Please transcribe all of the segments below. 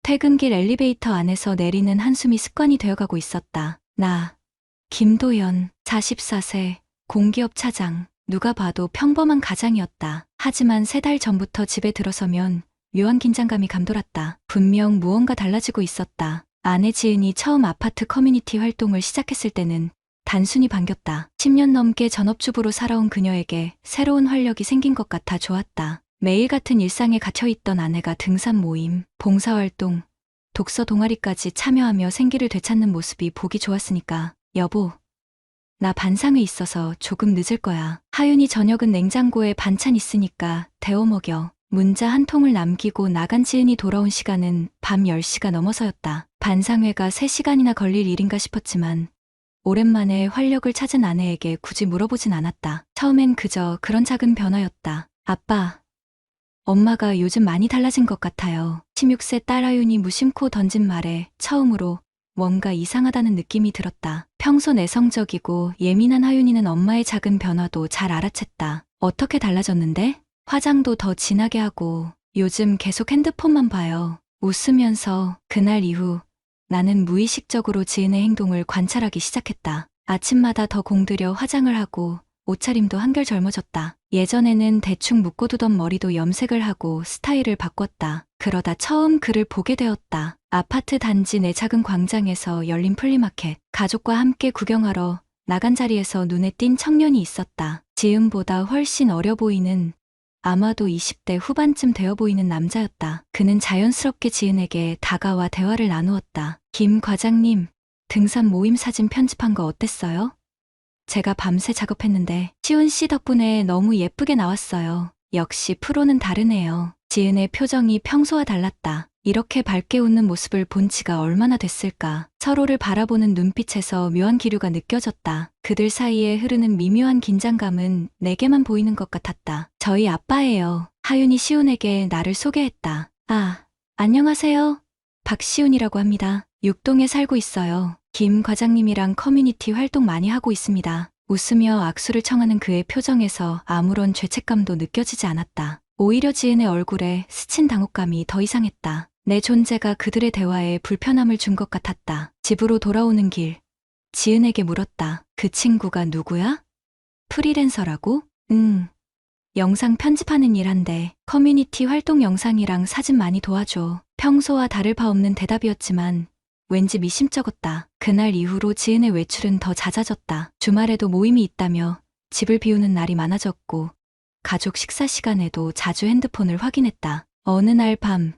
퇴근길 엘리베이터 안에서 내리는 한숨이 습관이 되어가고 있었다. 나, 김도연, 44세, 공기업 차장. 누가 봐도 평범한 가장이었다. 하지만 3달 전부터 집에 들어서면 묘한 긴장감이 감돌았다. 분명 무언가 달라지고 있었다. 아내 지은이 처음 아파트 커뮤니티 활동을 시작했을 때는 단순히 반겼다. 10년 넘게 전업주부로 살아온 그녀에게 새로운 활력이 생긴 것 같아 좋았다. 매일 같은 일상에 갇혀있던 아내가 등산 모임, 봉사활동, 독서 동아리까지 참여하며 생기를 되찾는 모습이 보기 좋았으니까 여보, 나 반상회 있어서 조금 늦을 거야. 하윤이 저녁은 냉장고에 반찬 있으니까 데워 먹여. 문자 한 통을 남기고 나간 지은이 돌아온 시간은 밤 10시가 넘어서였다. 반상회가 3시간이나 걸릴 일인가 싶었지만 오랜만에 활력을 찾은 아내에게 굳이 물어보진 않았다. 처음엔 그저 그런 작은 변화였다. 아빠, 엄마가 요즘 많이 달라진 것 같아요. 16세 딸 하윤이 무심코 던진 말에 처음으로 뭔가 이상하다는 느낌이 들었다. 평소 내성적이고 예민한 하윤이는 엄마의 작은 변화도 잘 알아챘다. 어떻게 달라졌는데? 화장도 더 진하게 하고 요즘 계속 핸드폰만 봐요. 웃으면서 그날 이후 나는 무의식적으로 지은의 행동을 관찰하기 시작했다. 아침마다 더 공들여 화장을 하고 옷차림도 한결 젊어졌다. 예전에는 대충 묶어두던 머리도 염색을 하고 스타일을 바꿨다. 그러다 처음 그를 보게 되었다. 아파트 단지 내 작은 광장에서 열린 플리마켓. 가족과 함께 구경하러 나간 자리에서 눈에 띈 청년이 있었다. 지은보다 훨씬 어려 보이는, 아마도 20대 후반쯤 되어 보이는 남자였다. 그는 자연스럽게 지은에게 다가와 대화를 나누었다. 김 과장님, 등산 모임 사진 편집한 거 어땠어요? 제가 밤새 작업했는데 시훈 씨 덕분에 너무 예쁘게 나왔어요. 역시 프로는 다르네요. 지은의 표정이 평소와 달랐다. 이렇게 밝게 웃는 모습을 본 지가 얼마나 됐을까. 서로를 바라보는 눈빛에서 묘한 기류가 느껴졌다. 그들 사이에 흐르는 미묘한 긴장감은 내게만 보이는 것 같았다. 저희 아빠예요. 하윤이 시훈에게 나를 소개했다. 아, 안녕하세요. 박시훈이라고 합니다. 육동에 살고 있어요. 김 과장님이랑 커뮤니티 활동 많이 하고 있습니다. 웃으며 악수를 청하는 그의 표정에서 아무런 죄책감도 느껴지지 않았다. 오히려 지은의 얼굴에 스친 당혹감이 더 이상했다. 내 존재가 그들의 대화에 불편함을 준 것 같았다. 집으로 돌아오는 길, 지은에게 물었다. 그 친구가 누구야? 프리랜서라고? 영상 편집하는 일 한대. 커뮤니티 활동 영상이랑 사진 많이 도와줘. 평소와 다를 바 없는 대답이었지만 왠지 미심쩍었다. 그날 이후로 지은의 외출은 더 잦아졌다. 주말에도 모임이 있다며 집을 비우는 날이 많아졌고 가족 식사 시간에도 자주 핸드폰을 확인했다. 어느 날 밤,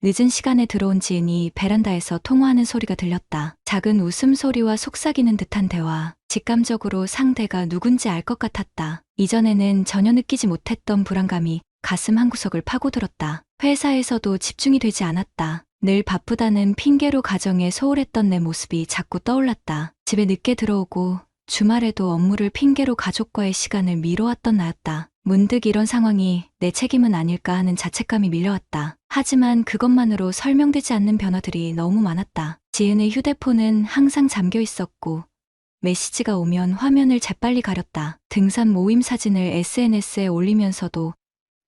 늦은 시간에 들어온 지은이 베란다에서 통화하는 소리가 들렸다. 작은 웃음소리와 속삭이는 듯한 대화. 직감적으로 상대가 누군지 알 것 같았다. 이전에는 전혀 느끼지 못했던 불안감이 가슴 한구석을 파고들었다. 회사에서도 집중이 되지 않았다. 늘 바쁘다는 핑계로 가정에 소홀했던 내 모습이 자꾸 떠올랐다. 집에 늦게 들어오고 주말에도 업무를 핑계로 가족과의 시간을 미뤄왔던 나였다. 문득 이런 상황이 내 책임은 아닐까 하는 자책감이 밀려왔다. 하지만 그것만으로 설명되지 않는 변화들이 너무 많았다. 지은의 휴대폰은 항상 잠겨 있었고 메시지가 오면 화면을 재빨리 가렸다. 등산 모임 사진을 SNS에 올리면서도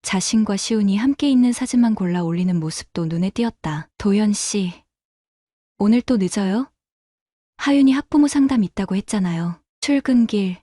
자신과 시훈이 함께 있는 사진만 골라 올리는 모습도 눈에 띄었다. 도연 씨, 오늘 또 늦어요? 하윤이 학부모 상담 있다고 했잖아요. 출근길,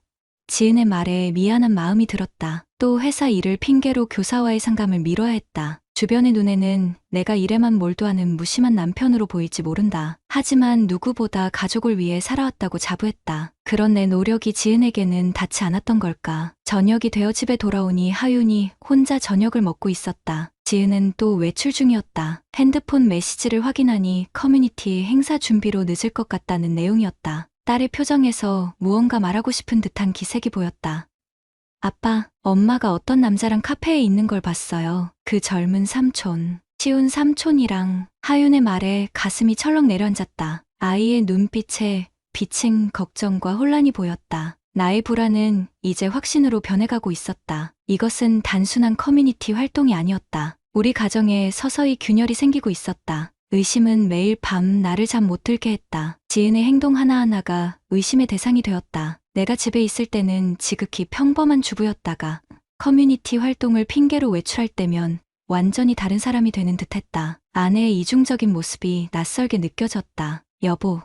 지은의 말에 미안한 마음이 들었다. 또 회사 일을 핑계로 교사와의 상담을 미뤄야 했다. 주변의 눈에는 내가 일에만 몰두하는 무심한 남편으로 보일지 모른다. 하지만 누구보다 가족을 위해 살아왔다고 자부했다. 그런 내 노력이 지은에게는 닿지 않았던 걸까. 저녁이 되어 집에 돌아오니 하윤이 혼자 저녁을 먹고 있었다. 지은은 또 외출 중이었다. 핸드폰 메시지를 확인하니 커뮤니티 행사 준비로 늦을 것 같다는 내용이었다. 딸의 표정에서 무언가 말하고 싶은 듯한 기색이 보였다. 아빠, 엄마가 어떤 남자랑 카페에 있는 걸 봤어요. 그 젊은 삼촌, 시훈 삼촌이랑. 하윤의 말에 가슴이 철렁 내려앉았다. 아이의 눈빛에 비친 걱정과 혼란이 보였다. 나의 불안은 이제 확신으로 변해가고 있었다. 이것은 단순한 커뮤니티 활동이 아니었다. 우리 가정에 서서히 균열이 생기고 있었다. 의심은 매일 밤 나를 잠 못 들게 했다. 지은의 행동 하나하나가 의심의 대상이 되었다. 내가 집에 있을 때는 지극히 평범한 주부였다가 커뮤니티 활동을 핑계로 외출할 때면 완전히 다른 사람이 되는 듯했다. 아내의 이중적인 모습이 낯설게 느껴졌다. 여보,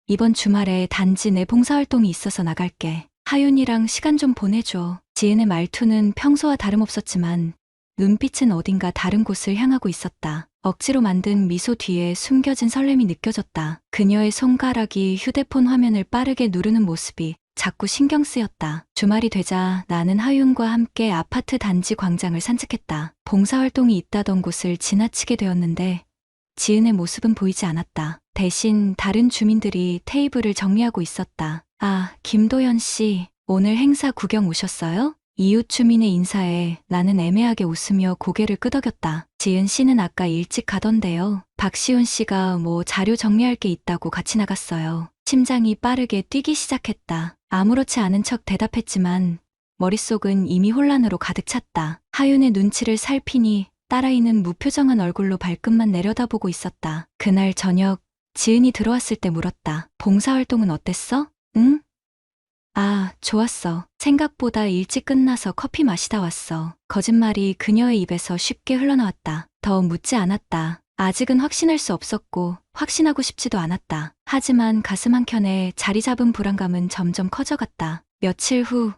이번 주말에 단지 내 봉사활동이 있어서 나갈게. 하윤이랑 시간 좀 보내줘. 지은의 말투는 평소와 다름없었지만 눈빛은 어딘가 다른 곳을 향하고 있었다. 억지로 만든 미소 뒤에 숨겨진 설렘이 느껴졌다. 그녀의 손가락이 휴대폰 화면을 빠르게 누르는 모습이 자꾸 신경 쓰였다. 주말이 되자 나는 하윤과 함께 아파트 단지 광장을 산책했다. 봉사활동이 있다던 곳을 지나치게 되었는데 지은의 모습은 보이지 않았다. 대신 다른 주민들이 테이블을 정리하고 있었다. 아, 김도연 씨, 오늘 행사 구경 오셨어요? 이웃 주민의 인사에 나는 애매하게 웃으며 고개를 끄덕였다. 지은 씨는 아까 일찍 가던데요. 박시훈 씨가 뭐 자료 정리할 게 있다고 같이 나갔어요. 심장이 빠르게 뛰기 시작했다. 아무렇지 않은 척 대답했지만 머릿속은 이미 혼란으로 가득 찼다. 하윤의 눈치를 살피니 딸아이는 무표정한 얼굴로 발끝만 내려다보고 있었다. 그날 저녁 지은이 들어왔을 때 물었다. 봉사활동은 어땠어? 응? 아, 좋았어. 생각보다 일찍 끝나서 커피 마시다 왔어. 거짓말이 그녀의 입에서 쉽게 흘러나왔다. 더 묻지 않았다. 아직은 확신할 수 없었고 확신하고 싶지도 않았다. 하지만 가슴 한켠에 자리 잡은 불안감은 점점 커져갔다. 며칠 후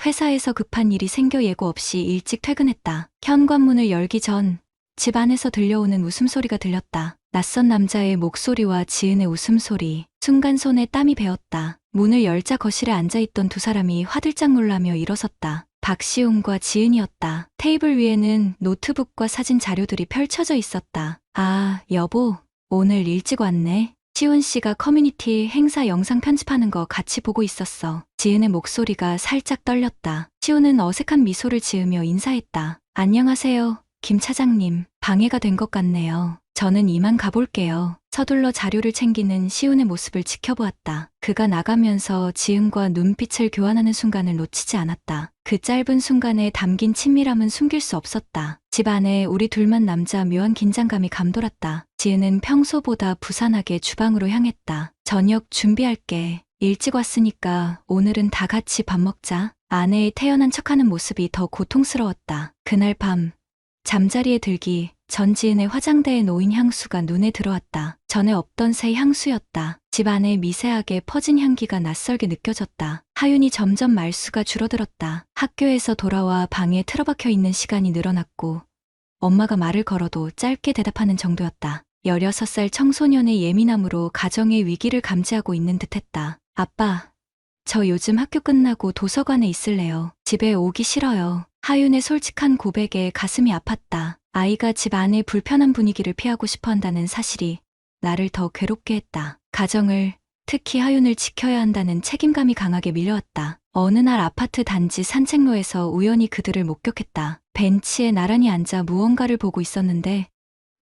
회사에서 급한 일이 생겨 예고 없이 일찍 퇴근했다. 현관문을 열기 전 집 안에서 들려오는 웃음소리가 들렸다. 낯선 남자의 목소리와 지은의 웃음소리. 순간 손에 땀이 배었다. 문을 열자 거실에 앉아있던 두 사람이 화들짝 놀라며 일어섰다. 박시훈과 지은이었다. 테이블 위에는 노트북과 사진 자료들이 펼쳐져 있었다. 아, 여보, 오늘 일찍 왔네. 시훈 씨가 커뮤니티 행사 영상 편집하는 거 같이 보고 있었어. 지은의 목소리가 살짝 떨렸다. 시훈은 어색한 미소를 지으며 인사했다. 안녕하세요, 김 차장님. 방해가 된 것 같네요. 저는 이만 가볼게요. 서둘러 자료를 챙기는 시훈의 모습을 지켜보았다. 그가 나가면서 지은과 눈빛을 교환하는 순간을 놓치지 않았다. 그 짧은 순간에 담긴 친밀함은 숨길 수 없었다. 집 안에 우리 둘만 남자 묘한 긴장감이 감돌았다. 지은은 평소보다 부산하게 주방으로 향했다. 저녁 준비할게. 일찍 왔으니까 오늘은 다 같이 밥 먹자. 아내의 태연한 척하는 모습이 더 고통스러웠다. 그날 밤 잠자리에 들기 전 지은의 화장대에 놓인 향수가 눈에 들어왔다. 전에 없던 새 향수였다. 집 안에 미세하게 퍼진 향기가 낯설게 느껴졌다. 하윤이 점점 말수가 줄어들었다. 학교에서 돌아와 방에 틀어박혀 있는 시간이 늘어났고 엄마가 말을 걸어도 짧게 대답하는 정도였다. 16살 청소년의 예민함으로 가정의 위기를 감지하고 있는 듯했다. 아빠, 저 요즘 학교 끝나고 도서관에 있을래요. 집에 오기 싫어요. 하윤의 솔직한 고백에 가슴이 아팠다. 아이가 집 안의 불편한 분위기를 피하고 싶어 한다는 사실이 나를 더 괴롭게 했다. 가정을, 특히 하윤을 지켜야 한다는 책임감이 강하게 밀려왔다. 어느 날 아파트 단지 산책로에서 우연히 그들을 목격했다. 벤치에 나란히 앉아 무언가를 보고 있었는데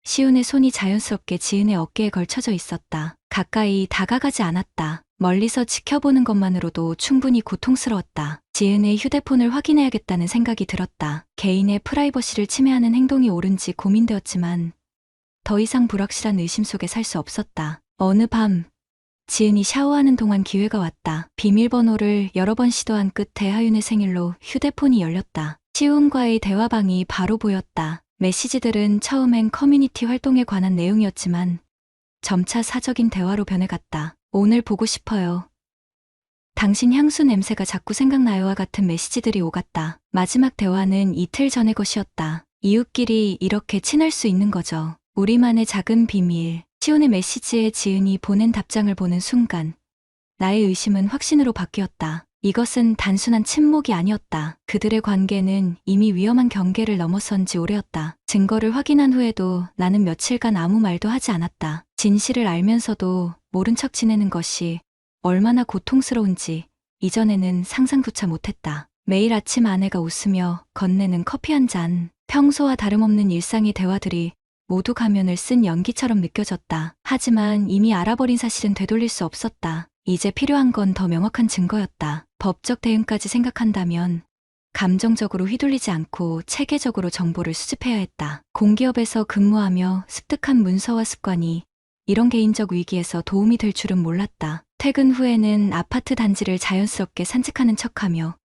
시훈의 손이 자연스럽게 지은의 어깨에 걸쳐져 있었다. 가까이 다가가지 않았다. 멀리서 지켜보는 것만으로도 충분히 고통스러웠다. 지은의 휴대폰을 확인해야겠다는 생각이 들었다. 개인의 프라이버시를 침해하는 행동이 옳은지 고민되었지만 더 이상 불확실한 의심 속에 살 수 없었다. 어느 밤 지은이 샤워하는 동안 기회가 왔다. 비밀번호를 여러 번 시도한 끝에 하윤의 생일로 휴대폰이 열렸다. 시훈과의 대화방이 바로 보였다. 메시지들은 처음엔 커뮤니티 활동에 관한 내용이었지만 점차 사적인 대화로 변해갔다. 오늘 보고 싶어요. 당신 향수 냄새가 자꾸 생각나요와 같은 메시지들이 오갔다. 마지막 대화는 이틀 전의 것이었다. 이웃끼리 이렇게 친할 수 있는 거죠. 우리만의 작은 비밀. 시훈의 메시지에 지은이 보낸 답장을 보는 순간 나의 의심은 확신으로 바뀌었다. 이것은 단순한 침묵이 아니었다. 그들의 관계는 이미 위험한 경계를 넘어선 지 오래였다. 증거를 확인한 후에도 나는 며칠간 아무 말도 하지 않았다. 진실을 알면서도 모른 척 지내는 것이 얼마나 고통스러운지 이전에는 상상조차 못했다. 매일 아침 아내가 웃으며 건네는 커피 한 잔, 평소와 다름없는 일상의 대화들이 모두 가면을 쓴 연기처럼 느껴졌다. 하지만 이미 알아버린 사실은 되돌릴 수 없었다. 이제 필요한 건 더 명확한 증거였다. 법적 대응까지 생각한다면 감정적으로 휘둘리지 않고 체계적으로 정보를 수집해야 했다. 공기업에서 근무하며 습득한 문서와 습관이 이런 개인적 위기에서 도움이 될 줄은 몰랐다. 퇴근 후에는 아파트 단지를 자연스럽게 산책하는 척하며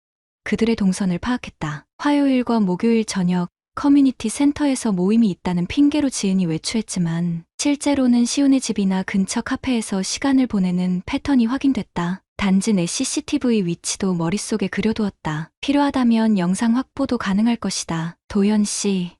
그들의 동선을 파악했다. 화요일과 목요일 저녁 커뮤니티 센터에서 모임이 있다는 핑계로 지은이 외출했지만 실제로는 시온의 집이나 근처 카페에서 시간을 보내는 패턴이 확인됐다. 단지 내 CCTV 위치도 머릿속에 그려두었다. 필요하다면 영상 확보도 가능할 것이다. 도현 씨,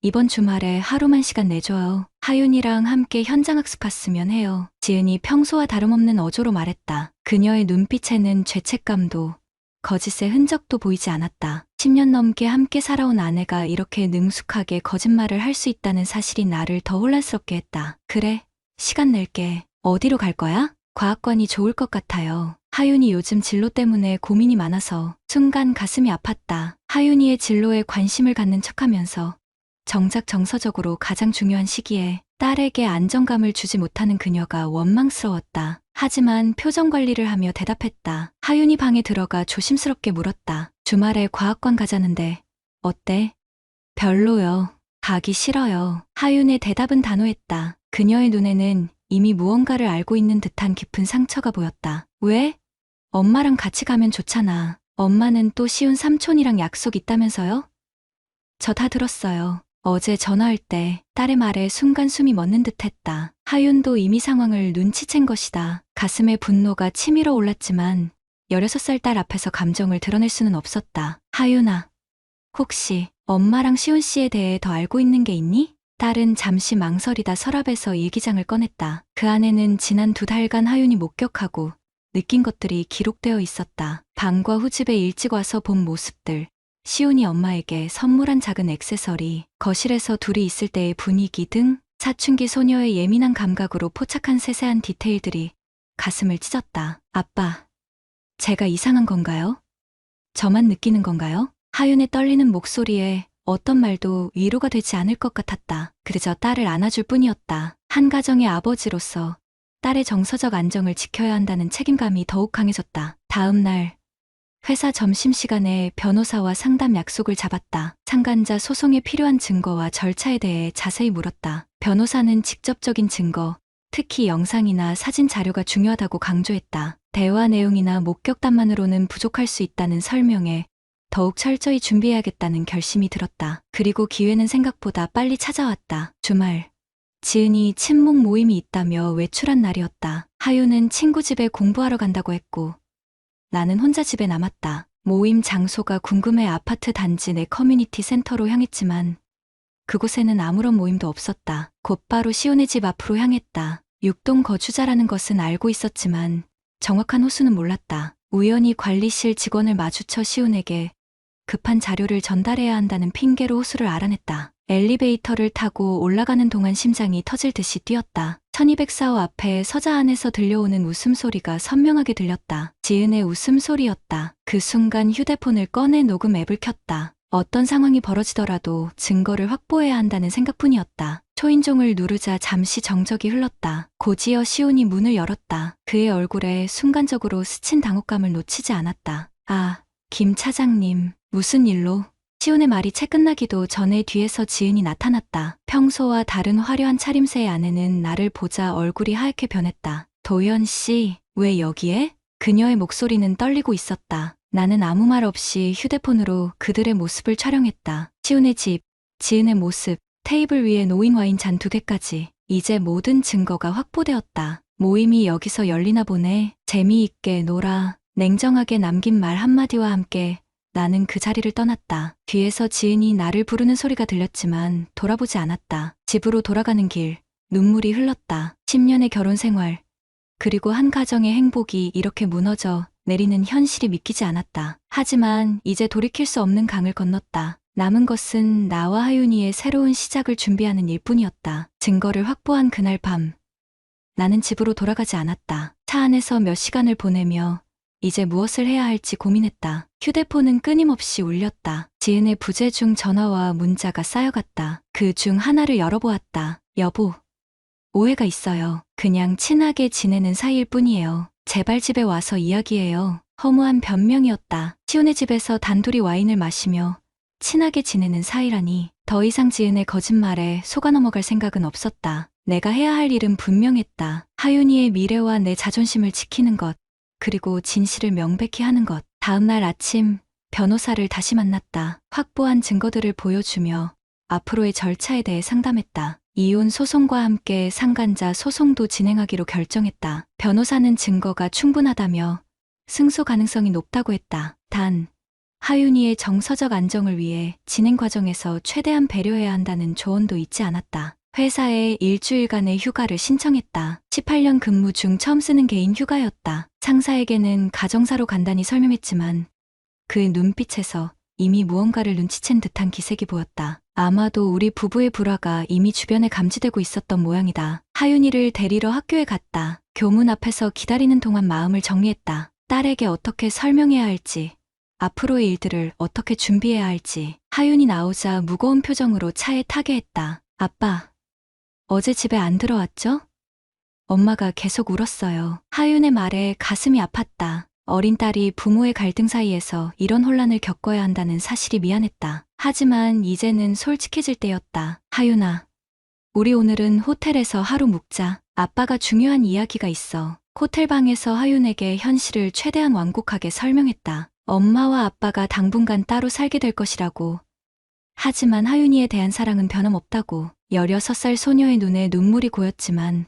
이번 주말에 하루만 시간 내줘요. 하윤이랑 함께 현장 학습했으면 해요. 지은이 평소와 다름없는 어조로 말했다. 그녀의 눈빛에는 죄책감도 거짓의 흔적도 보이지 않았다. 10년 넘게 함께 살아온 아내가 이렇게 능숙하게 거짓말을 할 수 있다는 사실이 나를 더 혼란스럽게 했다. 그래, 시간 낼게. 어디로 갈 거야? 과학관이 좋을 것 같아요. 하윤이 요즘 진로 때문에 고민이 많아서 순간 가슴이 아팠다. 하윤이의 진로에 관심을 갖는 척하면서 정작 정서적으로 가장 중요한 시기에 딸에게 안정감을 주지 못하는 그녀가 원망스러웠다. 하지만 표정 관리를 하며 대답했다. 하윤이 방에 들어가 조심스럽게 물었다. 주말에 과학관 가자는데 어때? 별로요. 가기 싫어요. 하윤의 대답은 단호했다. 그녀의 눈에는 이미 무언가를 알고 있는 듯한 깊은 상처가 보였다. 왜? 엄마랑 같이 가면 좋잖아. 엄마는 또 시훈 삼촌이랑 약속 있다면서요? 저 다 들었어요. 어제 전화할 때 딸의 말에 순간 숨이 멎는 듯했다. 하윤도 이미 상황을 눈치챈 것이다. 가슴에 분노가 치밀어 올랐지만 16살 딸 앞에서 감정을 드러낼 수는 없었다. 하윤아, 혹시 엄마랑 시훈 씨에 대해 더 알고 있는 게 있니? 딸은 잠시 망설이다 서랍에서 일기장을 꺼냈다. 그 안에는 지난 2달간 하윤이 목격하고 느낀 것들이 기록되어 있었다. 방과 후집에 일찍 와서 본 모습들, 시온이 엄마에게 선물한 작은 액세서리, 거실에서 둘이 있을 때의 분위기 등 사춘기 소녀의 예민한 감각으로 포착한 세세한 디테일들이 가슴을 찢었다. 아빠, 제가 이상한 건가요? 저만 느끼는 건가요? 하윤의 떨리는 목소리에 어떤 말도 위로가 되지 않을 것 같았다. 그저 딸을 안아줄 뿐이었다. 한 가정의 아버지로서 딸의 정서적 안정을 지켜야 한다는 책임감이 더욱 강해졌다. 다음 날 회사 점심시간에 변호사와 상담 약속을 잡았다. 상간자 소송에 필요한 증거와 절차에 대해 자세히 물었다. 변호사는 직접적인 증거, 특히 영상이나 사진 자료가 중요하다고 강조했다. 대화 내용이나 목격담만으로는 부족할 수 있다는 설명에 더욱 철저히 준비해야겠다는 결심이 들었다. 그리고 기회는 생각보다 빨리 찾아왔다. 주말, 지은이 친목 모임이 있다며 외출한 날이었다. 하윤은 친구 집에 공부하러 간다고 했고 나는 혼자 집에 남았다. 모임 장소가 궁금해 아파트 단지 내 커뮤니티 센터로 향했지만 그곳에는 아무런 모임도 없었다. 곧바로 시온의 집 앞으로 향했다. 6동 거주자라는 것은 알고 있었지만 정확한 호수는 몰랐다. 우연히 관리실 직원을 마주쳐 시온에게 급한 자료를 전달해야 한다는 핑계로 호수를 알아냈다. 엘리베이터를 타고 올라가는 동안 심장이 터질 듯이 뛰었다. 1204호 앞에 서자 안에서 들려오는 웃음소리가 선명하게 들렸다. 지은의 웃음소리였다. 그 순간 휴대폰을 꺼내 녹음 앱을 켰다. 어떤 상황이 벌어지더라도 증거를 확보해야 한다는 생각뿐이었다. 초인종을 누르자 잠시 정적이 흘렀다. 곧이어 시온이 문을 열었다. 그의 얼굴에 순간적으로 스친 당혹감을 놓치지 않았다. 아, 김 차장님, 무슨 일로? 시온의 말이 채 끝나기도 전에 뒤에서 지은이 나타났다. 평소와 다른 화려한 차림새의 아내는 나를 보자 얼굴이 하얗게 변했다. 도연 씨, 왜 여기에? 그녀의 목소리는 떨리고 있었다. 나는 아무 말 없이 휴대폰으로 그들의 모습을 촬영했다. 시온의 집, 지은의 모습, 테이블 위에 놓인 와인 잔 2개까지. 이제 모든 증거가 확보되었다. 모임이 여기서 열리나 보네. 재미있게 놀아. 냉정하게 남긴 말 한마디와 함께 나는 그 자리를 떠났다. 뒤에서 지은이 나를 부르는 소리가 들렸지만 돌아보지 않았다. 집으로 돌아가는 길, 눈물이 흘렀다. 10년의 결혼 생활, 그리고 한 가정의 행복이 이렇게 무너져 내리는 현실이 믿기지 않았다. 하지만 이제 돌이킬 수 없는 강을 건넜다. 남은 것은 나와 하윤이의 새로운 시작을 준비하는 일뿐이었다. 증거를 확보한 그날 밤, 나는 집으로 돌아가지 않았다. 차 안에서 몇 시간을 보내며 이제 무엇을 해야 할지 고민했다. 휴대폰은 끊임없이 울렸다. 지은의 부재중 전화와 문자가 쌓여갔다. 그 중 하나를 열어보았다. 여보, 오해가 있어요. 그냥 친하게 지내는 사이일 뿐이에요. 제발 집에 와서 이야기해요. 허무한 변명이었다. 시온의 집에서 단둘이 와인을 마시며 친하게 지내는 사이라니. 더 이상 지은의 거짓말에 속아 넘어갈 생각은 없었다. 내가 해야 할 일은 분명했다. 하윤이의 미래와 내 자존심을 지키는 것, 그리고 진실을 명백히 하는 것. 다음 날 아침, 변호사를 다시 만났다. 확보한 증거들을 보여주며 앞으로의 절차에 대해 상담했다. 이혼 소송과 함께 상간자 소송도 진행하기로 결정했다. 변호사는 증거가 충분하다며 승소 가능성이 높다고 했다. 단, 하윤이의 정서적 안정을 위해 진행 과정에서 최대한 배려해야 한다는 조언도 잊지 않았다. 회사에 일주일간의 휴가를 신청했다. 18년 근무 중 처음 쓰는 개인 휴가였다. 상사에게는 가정사로 간단히 설명했지만 그의 눈빛에서 이미 무언가를 눈치챈 듯한 기색이 보였다. 아마도 우리 부부의 불화가 이미 주변에 감지되고 있었던 모양이다. 하윤이를 데리러 학교에 갔다. 교문 앞에서 기다리는 동안 마음을 정리했다. 딸에게 어떻게 설명해야 할지, 앞으로의 일들을 어떻게 준비해야 할지. 하윤이 나오자 무거운 표정으로 차에 타게 했다. 아빠, 어제 집에 안 들어왔죠? 엄마가 계속 울었어요. 하윤의 말에 가슴이 아팠다. 어린 딸이 부모의 갈등 사이에서 이런 혼란을 겪어야 한다는 사실이 미안했다. 하지만 이제는 솔직해질 때였다. 하윤아, 우리 오늘은 호텔에서 하루 묵자. 아빠가 중요한 이야기가 있어. 호텔 방에서 하윤에게 현실을 최대한 완곡하게 설명했다. 엄마와 아빠가 당분간 따로 살게 될 것이라고. 하지만 하윤이에 대한 사랑은 변함없다고. 16살 소녀의 눈에 눈물이 고였지만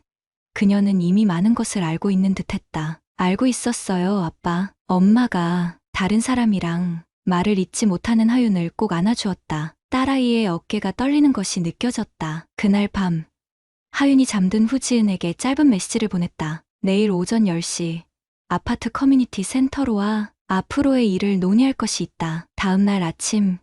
그녀는 이미 많은 것을 알고 있는 듯했다. 알고 있었어요, 아빠. 엄마가 다른 사람이랑 말을 잇지 못하는 하윤을 꼭 안아주었다. 딸아이의 어깨가 떨리는 것이 느껴졌다. 그날 밤, 하윤이 잠든 후 지은에게 짧은 메시지를 보냈다. 내일 오전 10시 아파트 커뮤니티 센터로 와. 앞으로의 일을 논의할 것이 있다. 다음 날 아침,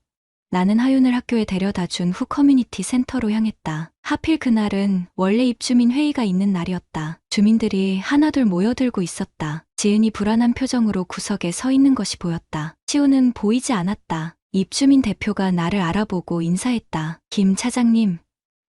나는 하윤을 학교에 데려다 준 후 커뮤니티 센터로 향했다. 하필 그날은 원래 입주민 회의가 있는 날이었다. 주민들이 하나둘 모여들고 있었다. 지은이 불안한 표정으로 구석에 서 있는 것이 보였다. 시우는 보이지 않았다. 입주민 대표가 나를 알아보고 인사했다. 김 차장님,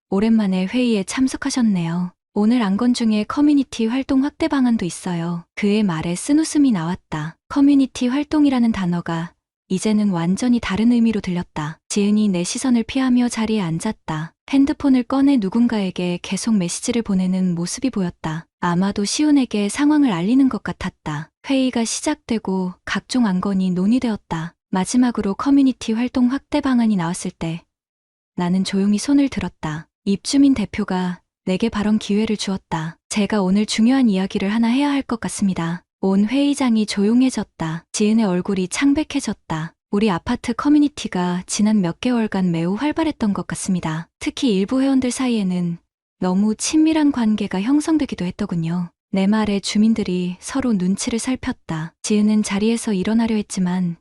오랜만에 회의에 참석하셨네요. 오늘 안건 중에 커뮤니티 활동 확대 방안도 있어요. 그의 말에 쓴웃음이 나왔다. 커뮤니티 활동이라는 단어가 이제는 완전히 다른 의미로 들렸다. 지은이 내 시선을 피하며 자리에 앉았다. 핸드폰을 꺼내 누군가에게 계속 메시지를 보내는 모습이 보였다. 아마도 시훈에게 상황을 알리는 것 같았다. 회의가 시작되고 각종 안건이 논의되었다. 마지막으로 커뮤니티 활동 확대 방안이 나왔을 때 나는 조용히 손을 들었다. 입주민 대표가 내게 발언 기회를 주었다. 제가 오늘 중요한 이야기를 하나 해야 할 것 같습니다. 온 회의장이 조용해졌다. 지은의 얼굴이 창백해졌다. 우리 아파트 커뮤니티가 지난 몇 개월간 매우 활발했던 것 같습니다. 특히 일부 회원들 사이에는 너무 친밀한 관계가 형성되기도 했더군요. 내 말에 주민들이 서로 눈치를 살폈다. 지은은 자리에서 일어나려 했지만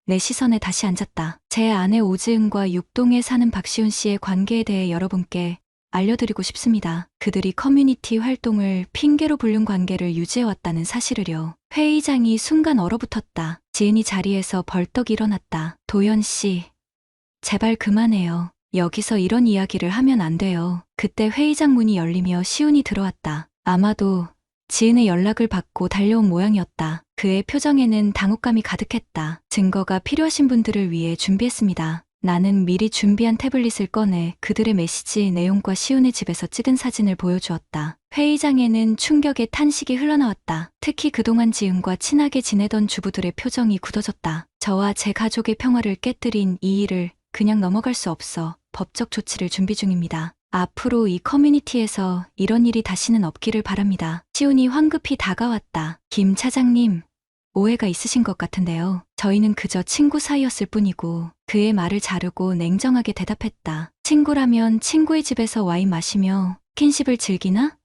내 시선에 다시 앉았다. 제 아내 오지은과 육동에 사는 박시훈 씨의 관계에 대해 여러분께 알려드리고 싶습니다. 그들이 커뮤니티 활동을 핑계로 불륜 관계를 유지해왔다는 사실을요. 회의장이 순간 얼어붙었다. 지은이 자리에서 벌떡 일어났다. 도연 씨, 제발 그만해요. 여기서 이런 이야기를 하면 안 돼요. 그때 회의장 문이 열리며 시훈이 들어왔다. 아마도 지은의 연락을 받고 달려온 모양이었다. 그의 표정에는 당혹감이 가득했다. 증거가 필요하신 분들을 위해 준비했습니다. 나는 미리 준비한 태블릿을 꺼내 그들의 메시지 내용과 시훈의 집에서 찍은 사진을 보여주었다. 회의장에는 충격의 탄식이 흘러나왔다. 특히 그동안 지은과 친하게 지내던 주부들의 표정이 굳어졌다. 저와 제 가족의 평화를 깨뜨린 이 일을 그냥 넘어갈 수 없어 법적 조치를 준비 중입니다. 앞으로 이 커뮤니티에서 이런 일이 다시는 없기를 바랍니다. 시훈이 황급히 다가왔다. 김 차장님, 오해가 있으신 것 같은데요. 저희는 그저 친구 사이였을 뿐이고. 그의 말을 자르고 냉정하게 대답했다. 친구라면 친구의 집에서 와인 마시며 스킨십을 즐기나?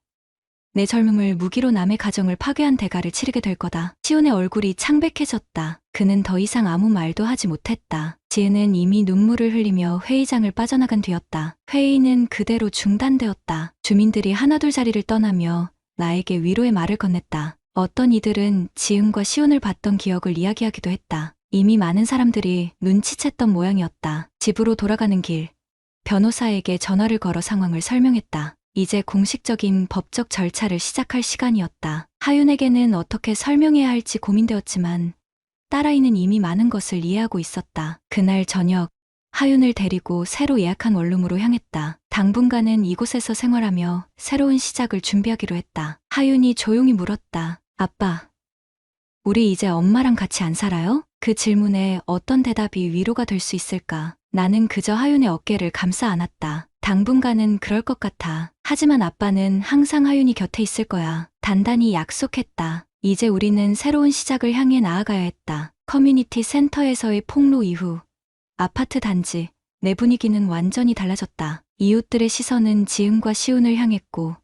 내 젊음을 무기로 남의 가정을 파괴한 대가를 치르게 될 거다. 시훈의 얼굴이 창백해졌다. 그는 더 이상 아무 말도 하지 못했다. 지은은 이미 눈물을 흘리며 회의장을 빠져나간 뒤였다. 회의는 그대로 중단되었다. 주민들이 하나둘 자리를 떠나며 나에게 위로의 말을 건넸다. 어떤 이들은 지은과 시훈을 봤던 기억을 이야기하기도 했다. 이미 많은 사람들이 눈치챘던 모양이었다. 집으로 돌아가는 길, 변호사에게 전화를 걸어 상황을 설명했다. 이제 공식적인 법적 절차를 시작할 시간이었다. 하윤에게는 어떻게 설명해야 할지 고민되었지만 딸아이는 이미 많은 것을 이해하고 있었다. 그날 저녁, 하윤을 데리고 새로 예약한 원룸으로 향했다. 당분간은 이곳에서 생활하며 새로운 시작을 준비하기로 했다. 하윤이 조용히 물었다. 아빠, 우리 이제 엄마랑 같이 안 살아요? 그 질문에 어떤 대답이 위로가 될 수 있을까? 나는 그저 하윤의 어깨를 감싸 안았다. 당분간은 그럴 것 같아. 하지만 아빠는 항상 하윤이 곁에 있을 거야. 단단히 약속했다. 이제 우리는 새로운 시작을 향해 나아가야 했다. 커뮤니티 센터에서의 폭로 이후 아파트 단지 내 분위기는 완전히 달라졌다. 이웃들의 시선은 지은과 시운을 향했고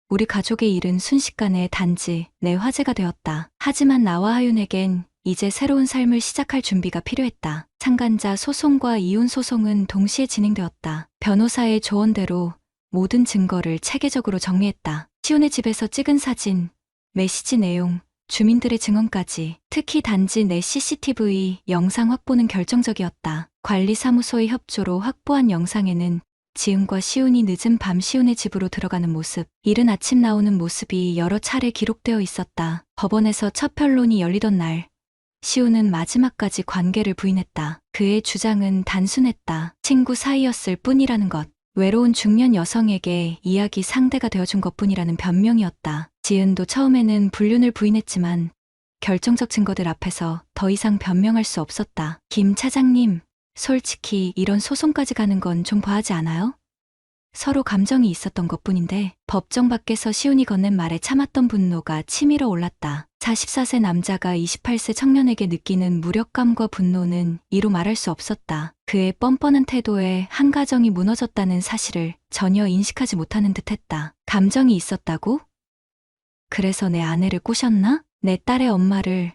우리 가족의 일은 순식간에 단지 내 화제가 되었다. 하지만 나와 하윤에겐 이제 새로운 삶을 시작할 준비가 필요했다. 상간자 소송과 이혼 소송은 동시에 진행되었다. 변호사의 조언대로 모든 증거를 체계적으로 정리했다. 시온의 집에서 찍은 사진, 메시지 내용, 주민들의 증언까지, 특히 단지 내 CCTV 영상 확보는 결정적이었다. 관리사무소의 협조로 확보한 영상에는 지은과 시온이 늦은 밤 시온의 집으로 들어가는 모습, 이른 아침 나오는 모습이 여러 차례 기록되어 있었다. 법원에서 첫 변론이 열리던 날, 시온은 마지막까지 관계를 부인했다. 그의 주장은 단순했다. 친구 사이였을 뿐이라는 것. 외로운 중년 여성에게 이야기 상대가 되어준 것뿐이라는 변명이었다. 지은도 처음에는 불륜을 부인했지만 결정적 증거들 앞에서 더 이상 변명할 수 없었다. 김 차장님, 솔직히 이런 소송까지 가는 건 좀 과하지 않아요? 서로 감정이 있었던 것뿐인데 법정 밖에서 시온이 건넨 말에 참았던 분노가 치밀어 올랐다. 44세 남자가 28세 청년에게 느끼는 무력감과 분노는 이루 말할 수 없었다. 그의 뻔뻔한 태도에 한 가정이 무너졌다는 사실을 전혀 인식하지 못하는 듯했다. 감정이 있었다고? 그래서 내 아내를 꼬셨나? 내 딸의 엄마를,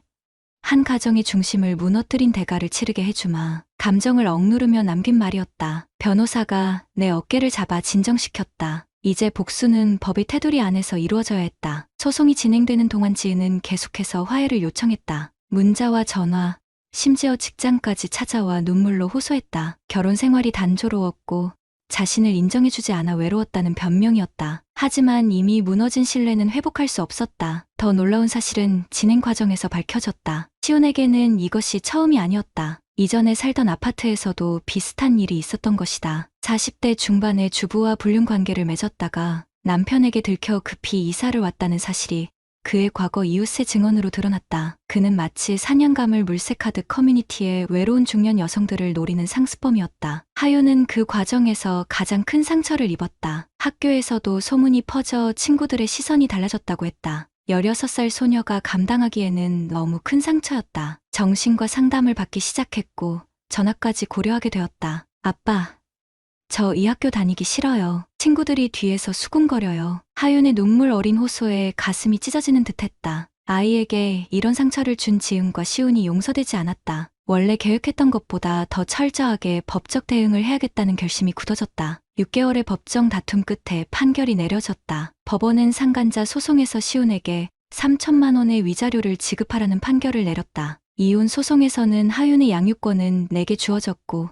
한 가정의 중심을 무너뜨린 대가를 치르게 해주마. 감정을 억누르며 남긴 말이었다. 변호사가 내 어깨를 잡아 진정시켰다. 이제 복수는 법의 테두리 안에서 이루어져야 했다. 소송이 진행되는 동안 지은은 계속해서 화해를 요청했다. 문자와 전화, 심지어 직장까지 찾아와 눈물로 호소했다. 결혼 생활이 단조로웠고 자신을 인정해주지 않아 외로웠다는 변명이었다. 하지만 이미 무너진 신뢰는 회복할 수 없었다. 더 놀라운 사실은 진행 과정에서 밝혀졌다. 시온에게는 이것이 처음이 아니었다. 이전에 살던 아파트에서도 비슷한 일이 있었던 것이다. 40대 중반의 주부와 불륜 관계를 맺었다가 남편에게 들켜 급히 이사를 왔다는 사실이 그의 과거 이웃의 증언으로 드러났다. 그는 마치 사냥감을 물색하듯 커뮤니티의 외로운 중년 여성들을 노리는 상습범이었다. 하윤은 그 과정에서 가장 큰 상처를 입었다. 학교에서도 소문이 퍼져 친구들의 시선이 달라졌다고 했다. 16살 소녀가 감당하기에는 너무 큰 상처였다. 정신과 상담을 받기 시작했고 전학까지 고려하게 되었다. 아빠, 저 이 학교 다니기 싫어요. 친구들이 뒤에서 수군거려요. 하윤의 눈물 어린 호소에 가슴이 찢어지는 듯했다. 아이에게 이런 상처를 준 지은과 시온이 용서되지 않았다. 원래 계획했던 것보다 더 철저하게 법적 대응을 해야겠다는 결심이 굳어졌다. 6개월의 법정 다툼 끝에 판결이 내려졌다. 법원은 상간자 소송에서 시온에게 3천만 원의 위자료를 지급하라는 판결을 내렸다. 이혼 소송에서는 하윤의 양육권은 내게 주어졌고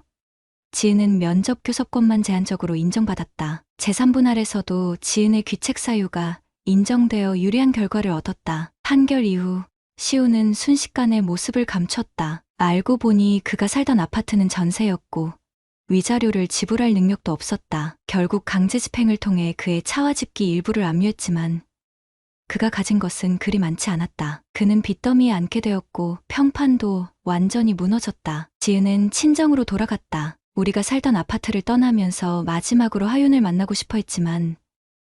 지은은 면접 교섭권만 제한적으로 인정받았다. 제3분할에서도 지은의 귀책 사유가 인정되어 유리한 결과를 얻었다. 판결 이후 시우는 순식간에 모습을 감췄다. 알고 보니 그가 살던 아파트는 전세였고 위자료를 지불할 능력도 없었다. 결국 강제 집행을 통해 그의 차와 집기 일부를 압류했지만 그가 가진 것은 그리 많지 않았다. 그는 빚더미에 앉게 되었고 평판도 완전히 무너졌다. 지은은 친정으로 돌아갔다. 우리가 살던 아파트를 떠나면서 마지막으로 하윤을 만나고 싶어 했지만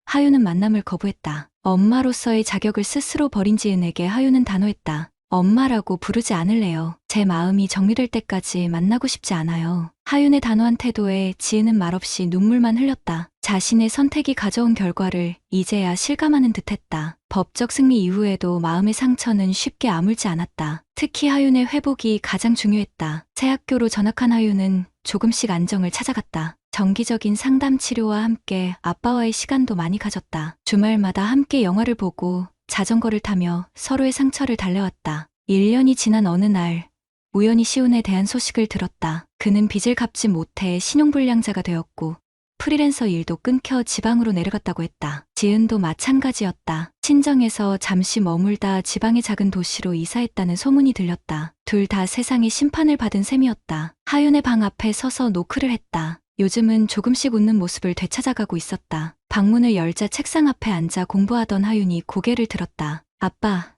하윤은 만남을 거부했다. 엄마로서의 자격을 스스로 버린 지은에게 하윤은 단호했다. 엄마라고 부르지 않을래요. 제 마음이 정리될 때까지 만나고 싶지 않아요. 하윤의 단호한 태도에 지은은 말없이 눈물만 흘렸다. 자신의 선택이 가져온 결과를 이제야 실감하는 듯했다. 법적 승리 이후에도 마음의 상처는 쉽게 아물지 않았다. 특히 하윤의 회복이 가장 중요했다. 새 학교로 전학한 하윤은 조금씩 안정을 찾아갔다. 정기적인 상담 치료와 함께 아빠와의 시간도 많이 가졌다. 주말마다 함께 영화를 보고 자전거를 타며 서로의 상처를 달래왔다. 1년이 지난 어느 날 우연히 시온에 대한 소식을 들었다. 그는 빚을 갚지 못해 신용불량자가 되었고 프리랜서 일도 끊겨 지방으로 내려갔다고 했다. 지은도 마찬가지였다. 친정에서 잠시 머물다 지방의 작은 도시로 이사했다는 소문이 들렸다. 둘 다 세상의 심판을 받은 셈이었다. 하윤의 방 앞에 서서 노크를 했다. 요즘은 조금씩 웃는 모습을 되찾아가고 있었다. 방문을 열자 책상 앞에 앉아 공부하던 하윤이 고개를 들었다. 아빠,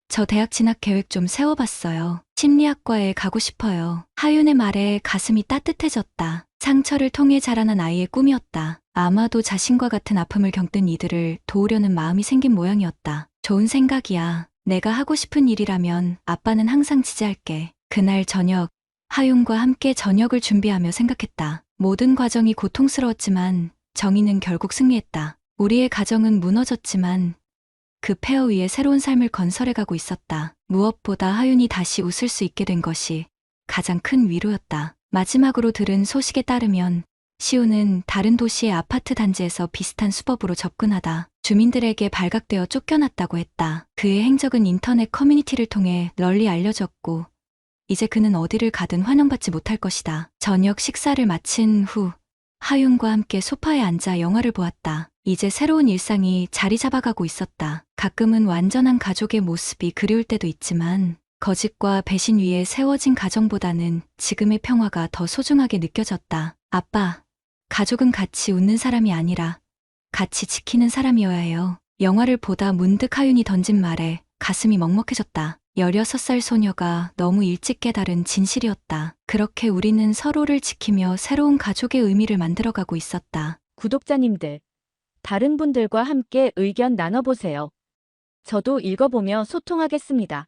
저 대학 진학 계획 좀 세워봤어요. 심리학과에 가고 싶어요. 하윤의 말에 가슴이 따뜻해졌다. 상처를 통해 자라난 아이의 꿈이었다. 아마도 자신과 같은 아픔을 겪는 이들을 도우려는 마음이 생긴 모양이었다. 좋은 생각이야. 내가 하고 싶은 일이라면 아빠는 항상 지지할게. 그날 저녁, 하윤과 함께 저녁을 준비하며 생각했다. 모든 과정이 고통스러웠지만 정의는 결국 승리했다. 우리의 가정은 무너졌지만 그 폐허 위에 새로운 삶을 건설해가고 있었다. 무엇보다 하윤이 다시 웃을 수 있게 된 것이 가장 큰 위로였다. 마지막으로 들은 소식에 따르면 시우는 다른 도시의 아파트 단지에서 비슷한 수법으로 접근하다 주민들에게 발각되어 쫓겨났다고 했다. 그의 행적은 인터넷 커뮤니티를 통해 널리 알려졌고 이제 그는 어디를 가든 환영받지 못할 것이다. 저녁 식사를 마친 후 하윤과 함께 소파에 앉아 영화를 보았다. 이제 새로운 일상이 자리 잡아가고 있었다. 가끔은 완전한 가족의 모습이 그리울 때도 있지만 거짓과 배신 위에 세워진 가정보다는 지금의 평화가 더 소중하게 느껴졌다. 아빠, 가족은 같이 웃는 사람이 아니라 같이 지키는 사람이어야 해요. 영화를 보다 문득 하윤이 던진 말에 가슴이 먹먹해졌다. 16살 소녀가 너무 일찍 깨달은 진실이었다. 그렇게 우리는 서로를 지키며 새로운 가족의 의미를 만들어가고 있었다. 구독자님들, 다른 분들과 함께 의견 나눠보세요. 저도 읽어보며 소통하겠습니다.